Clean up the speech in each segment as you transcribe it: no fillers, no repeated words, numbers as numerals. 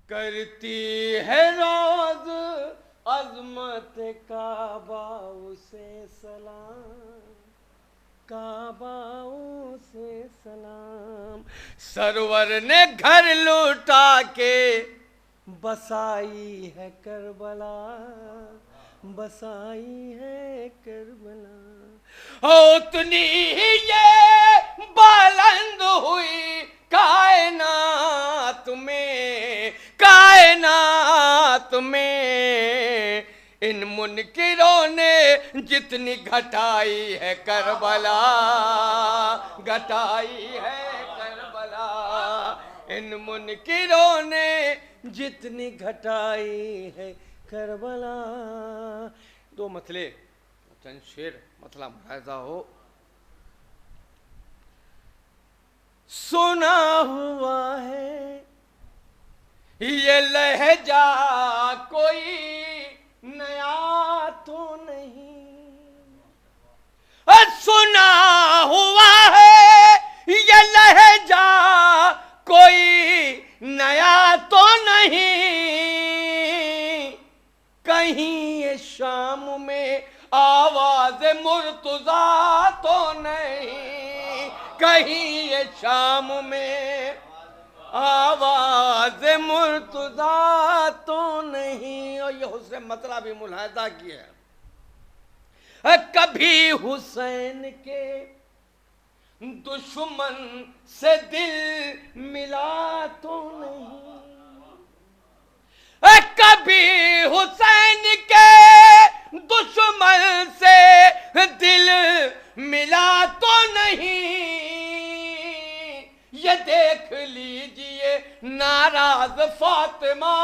کرتی ہے روز عظمت کعبہ اسے سلام، کعبہ اسے سلام، سرور نے گھر لوٹا کے بسائی ہے کربلا، بسائی ہے کربلا، اتنی ہی یہ بلند ہوئی کائنات میں، کائنات میں، ان منکروں نے جتنی گھٹائی ہے کربلا، گھٹائی ہے کربلا، ان منکروں نے جتنی گھٹائی ہے کربلا۔ دو مطلے چند شعر مطلب ملاحظہ ہو۔ سنا ہوا ہے یہ لہجہ کوئی نیا تو نہیں، سنا ہوا ہے یہ لہجہ کوئی نیا تو نہیں، کہیں یہ شام میں آواز مرتضیٰ تو نہیں، کہیں یہ شام میں آواز مرتضیٰ تو نہیں۔ اور یہ حسن مطلب بھی ملاحظہ کیا ہے، کبھی حسین کے دشمن سے دل ملا تو نہیں، کبھی حسین کے دشمن سے دل ملا تو نہیں، یہ دیکھ لیجئے ناراض فاطمہ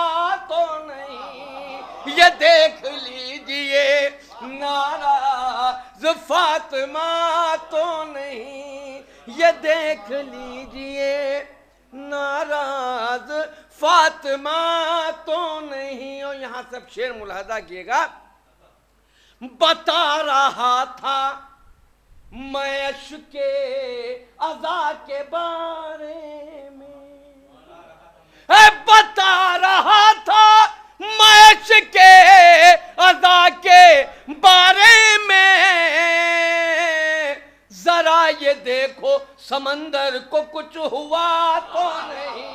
تو نہیں، یہ دیکھ لیجئے ناراض فاطمہ تو نہیں، یہ دیکھ لیجئے ناراض فاطمہ تو نہیں۔ اور یہاں سب شعر ملاحظہ کیے گا، بتا رہا تھا میں عشق عزا کے بارے میں، بتا رہا تھا میں عشق عزا کے بارے میں، ذرا یہ دیکھو سمندر کو کچھ ہوا تو نہیں،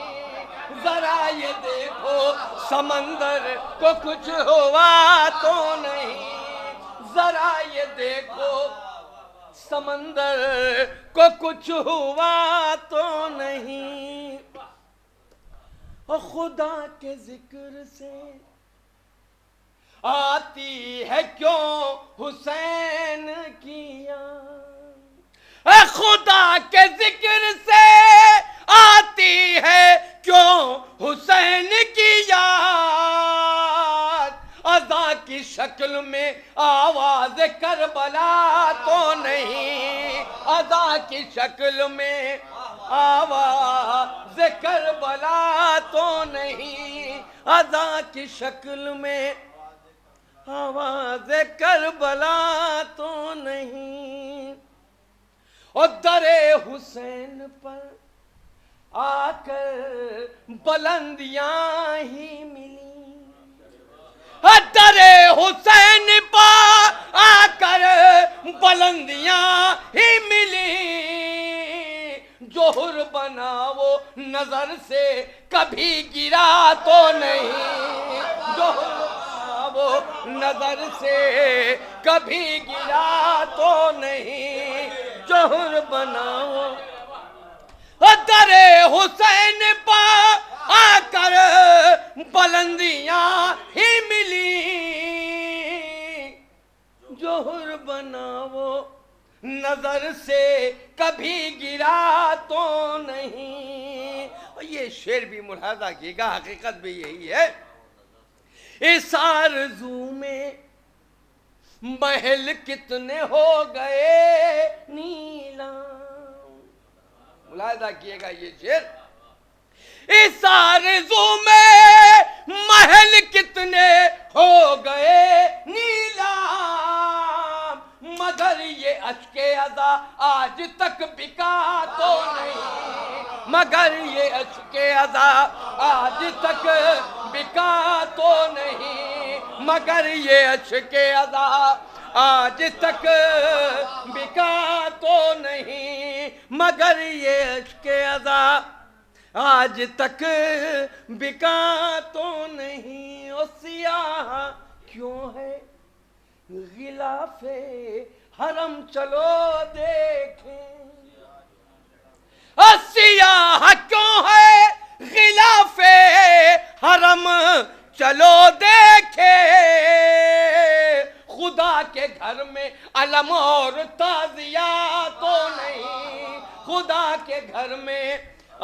ذرا یہ دیکھو سمندر کو کچھ ہوا تو نہیں، ذرا یہ دیکھو سمندر کو کچھ ہوا تو نہیں، خدا کے ذکر سے آتی ہے کیوں حسین کی یاد، خدا کے ذکر سے آتی ہے کیوں حسین کی یاد، عزا کی شکل میں آواز کربلا تو نہیں، عزا کی شکل میں آواز کربلا تو نہیں، عزا کی شکل میں آواز کربلا تو نہیں، اور در حسین پر آ کر بلندیاں ہی ملی، در حسین پر آ کر بلندیاں ہی ملی، جوہر بنا وہ نظر سے کبھی گرا تو نہیں، جوہر بنا وہ نظر سے کبھی گرا تو نہیں، جوہر بنا وہ در حسین پا آ کر بلندیاں ہی ملی، جوہر بنا وہ نظر سے کبھی گرا تو نہیں۔ اور یہ شعر بھی ملاحظہ کیے گا، حقیقت بھی یہی ہے، اس آرزو میں محل کتنے ہو گئے نیلام، ملاحظہ کیے گا یہ شعر، اس آرزو میں محل کتنے ہو گئے نیلام، مگر یہ اشک عزا آج تک بکا تو نہیں، مگر یہ اشک عزا آج آج تک بکا تو نہیں مگر یہ اشک ادا، آج تک بکا تو نہیں مگر یہ اشک ادا، آج تک بکا تو نہیں۔ او سیاہ کیوں ہے غلاف حرم چلو دیکھیں، سیاہ کیوں ہے غلاف حرم چلو دیکھے، خدا کے گھر میں علم اور تعزیہ تو نہیں، خدا کے گھر میں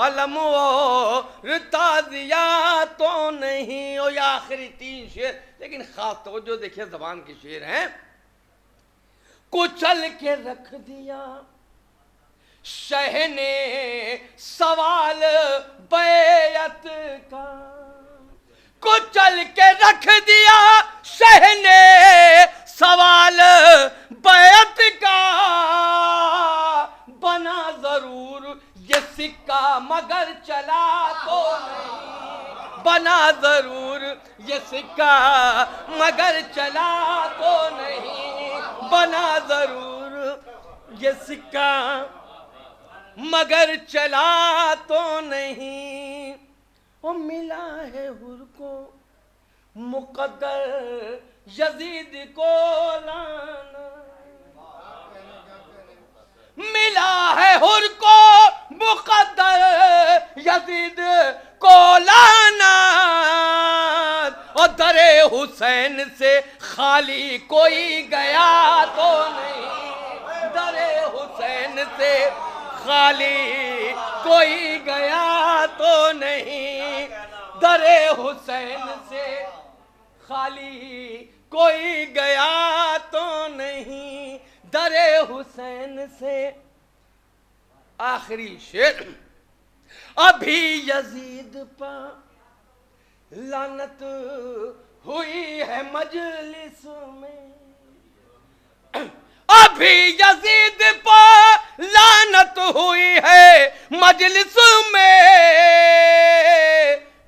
علم اور تعزیہ تو نہیں۔ اور یہ آخری 3 شعر لیکن خاص توجہ دیکھیں زبان کے شعر ہیں۔ کچل کے رکھ دیا شہ نے سوال بیعت کا، کچل کے رکھ دیا شہ نے سوال بیعت کا، بنا ضرور یہ سکہ مگر چلا تو نہیں، بنا ضرور یہ سکہ مگر چلا تو نہیں، بنا ضرور یہ سکہ مگر چلا تو نہیں۔ وہ ملا ہے حر کو مقدر یزید کو لانا، ملا ہے حر کو مقدر یزید کو لانا، اور در حسین سے خالی کوئی گیا تو نہیں، در حسین سے خالی کوئی گیا تو نہیں، در حسین سے خالی کوئی گیا تو نہیں، در حسین سے۔ آخری شعر، ابھی یزید پر لعنت ہوئی ہے مجلس میں، ابھی یزید پر لعنت ہوئی ہے مجلس میں،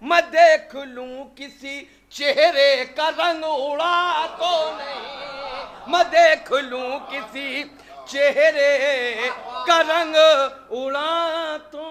میں دیکھ لوں کسی چہرے کا رنگ اڑا تو نہیں، میں دیکھ لوں کسی چہرے کا رنگ اڑا تو